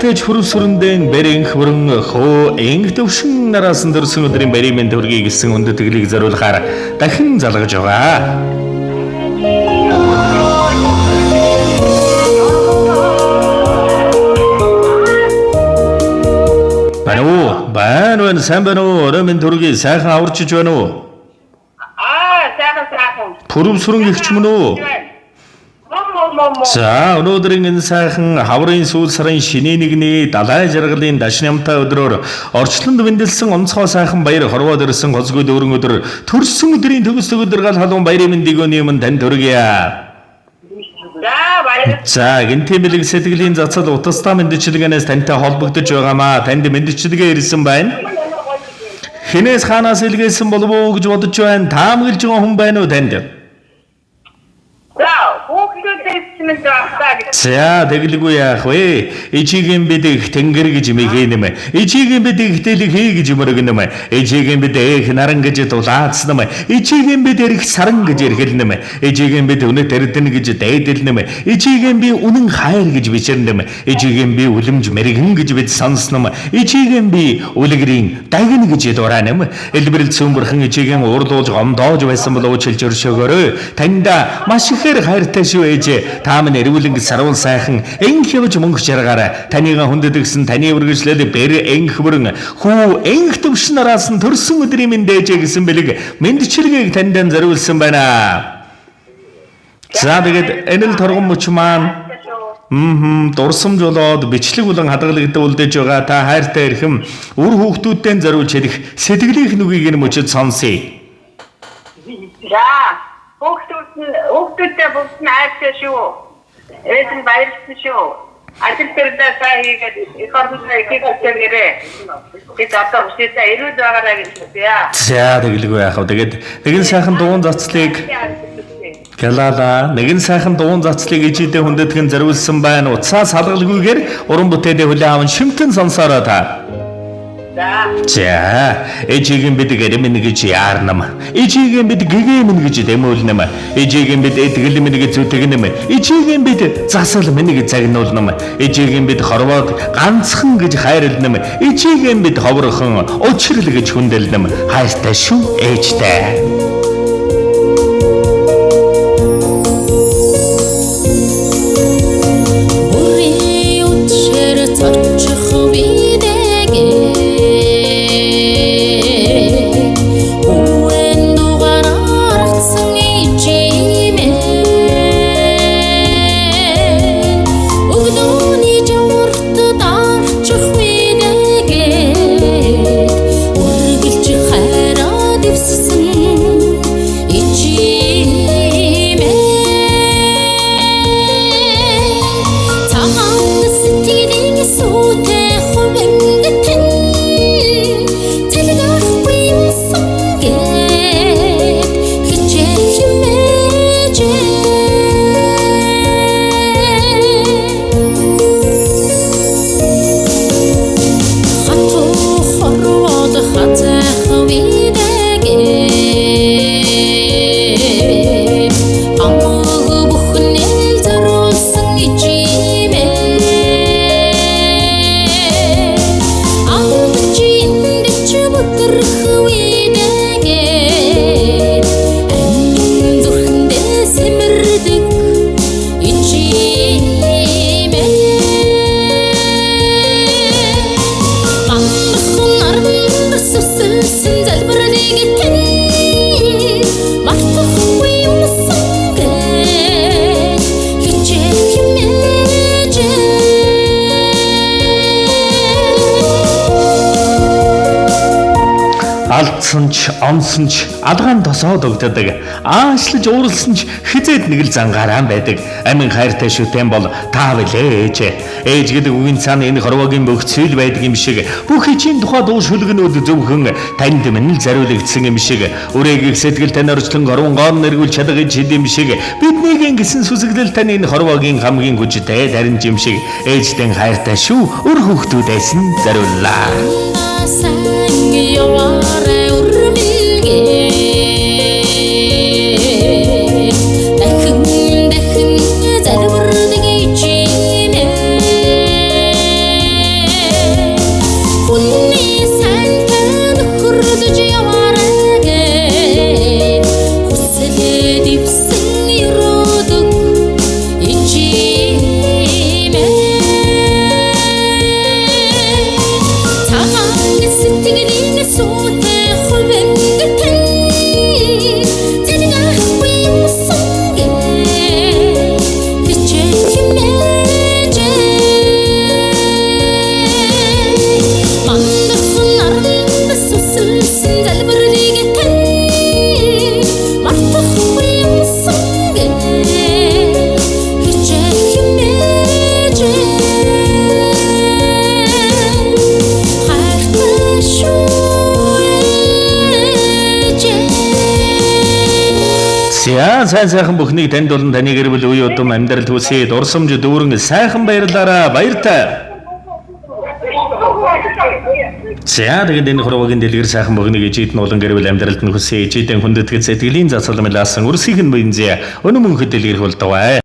хайртайч хүрвсүрэндэн бэрэнх бүрэн хөө энх төвшин нараас дөрсөн өдрийн баримын төргийг гисэн хүндэтгэлийг зориулахаар дахин залгаж байгаа. Байна сайн байна уу? Оройн төргийг сайхан аварчиж байна уу? Сайхан. Пүрвсүрэн гихч мөн үү? За өнөөдрийн энэ сайхан хаврын сүүл сарын шинэ нэгний далай жаргалын дашнамтай өдрөөр орчлонд мэндэлсэн онцгой сайхан баяр хорвоод ирсэн гоцгүй дөрөн өдөр төрсөн өдрийн төгсөг өдөр гал халуун баярын мэндийг өнөөмөн танд хүргье. За гинтийн бэлэг сэтгэлийн зацал утастай мэдчилгээнээс тантай холбогдож байгаамаа. Танд мэдчилгээ ирсэн байна. Хинээс хаанаас илгээсэн болов уу гэж бодож байна. Таамаглаж байгаа хүн байна уу танд? За тэгэлгүй яах вэ? Ичигийн бидэх тэнгэр гэж мэгэнэм. Ичигийн бидэх тэлэг хий гэж мөргөнөм. Ичигийн бидэх наран гэж дулаацнам. Ичигийн бидэрх саран гэж эргэлнэм. Ичигийн бид өнөт эрдэн гэж дайдэлнэм. Ичигийн би үнэн хайр гэж бичэрнэм. Ичигийн би үлэмж мэрэгэн гэж бид сонсноо. Ичигийн би үлгэрийн дагна гэж дураанам. Элбэрэл цөмбөрхөн ичигийн уурлуулж гомдоож байсан болов чилж өршөөгөөрөө. Таньда маш ихээр хайртай шүү ээжээ. Тааман эрүүлэн сарвал сайхан энх явж мөнгө жаргаараа танийга хүндэтгсэн таны үргэлжлэл бэр энх бүрэн хүү энх төвшин нараас нь төрсөн өдрийн минь дээжээ гэсэн бэлэг мэндчилгээг таньд зориулсан байна. За тэгээд энэ л торгон мөч маань дурсамж болоод бичлэг болон хадгалагддаг үлдээж байгаа та хайртай эрхэм үр хүүхдүүдтэй зориулж хэлэх сэтгэлийн нүгийг нь мөчөд сонсъё. Хүүхдүүдтэй бүгд нь хайртай шүү. Эзэн баярлсан шүү. Ажил төрөлөө сайн хийгээд их орноо их хөтөлгөрөө. Бид одоо өсөйдөө ирээд байгаараа гэж байна. За тэгэлгүй яах вэ? Тэгээд нэгэн сайхан дуун зацлыг Гэлала нэгэн сайхан дуун зацлыг ижидээ хүндэтгэн зориулсан байна. Уцаас салгалгүйгээр уран бүтээлээ хүлээн аван шимтэн сонсороо та. За ээжигийн бид гэрэмэн гэж яарнам. Ээжигийн бид гэгээмэн гэж дэмүүлнэм. Ээжигийн бид этгэл мэн гэж зүтгэнэм. Ээжигийн бид засал мэн гэж загнуулнам. Ээжигийн бид хорвоод ганцхан гэж хайрлнэм. Ээжигийн бид ховрхон учрал гэж хүндэлнэм. Хайртай шүү ээжтэй. Алдсанч, онсонч, алгаан тосоод өгдөг. Аашлаж ууралсанч хизээд нэг л зангаараа байдаг. Амин хайртай шүтэн бол та билээ ээж. Ээж гэдэг үгийн цаана энэ хорвогийн бүх зүйл байдаг юм шиг. Бүх ичийн тухай дуу шүлгэнүүд зөвхөн танд минь л зориулагдсан юм шиг. Үрээгийг сэтгэл тань орчлон горвон гоон нэргүүл чадах гэж хэлсэн юм шиг. Бидний гисэн сүсэглэл тань энэ хорвогийн хамгийн хүчтэй дарин юм шиг. Ээжтэн хайртай шүү. Өр хүүхдүүдээс нь зориуллаа. За сайхан бүхнийг танд болон таны гэр бүл үе удам амьдрал хүсье дурсамж дүүрэн сайхан баярлаарай баяртай. За тэгээд энэ хуруугийн дэлгэр сайхан бүхнийг ижид нь улан гэр бүл амьдралд нь хүсье ижидэн хүндэтгэл сэтгэлийн засалмалаасан үрсийг нь бинзээ өнөө мөнхөд дэлгэрх болдгоо.